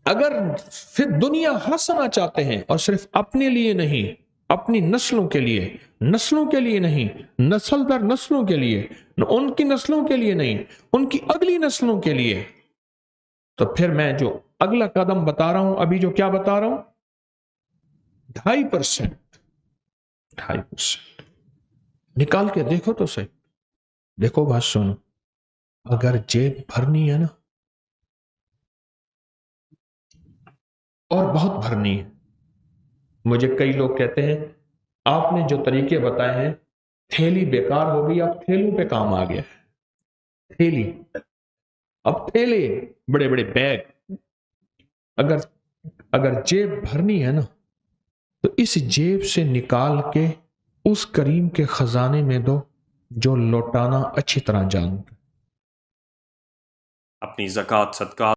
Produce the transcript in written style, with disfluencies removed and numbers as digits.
اگر پھر دنیا ہنسنا چاہتے ہیں اور صرف اپنے لیے نہیں، اپنی نسلوں کے لیے نہیں، نسل در نسلوں کے لیے، ان کی نسلوں کے لیے نہیں، ان کی اگلی نسلوں کے لیے، تو پھر میں جو اگلا قدم بتا رہا ہوں، ابھی جو کیا بتا رہا ہوں، 2.5% نکال کے دیکھو تو صحیح، دیکھو بات سنو، اگر جیب بھرنی ہے نا، اور بہت بھرنی ہے، مجھے کئی لوگ کہتے ہیں آپ نے جو طریقے بتائے ہیں تھیلی بیکار ہو گئی، اب تھیلوں پہ کام آ گیا، تھیلی، اب تھیلے، بڑے بڑے بیگ، اگر جیب بھرنی ہے نا تو اس جیب سے نکال کے اس کریم کے خزانے میں دو جو لوٹانا اچھی طرح جانتا۔ اپنی زکوٰۃ صدقات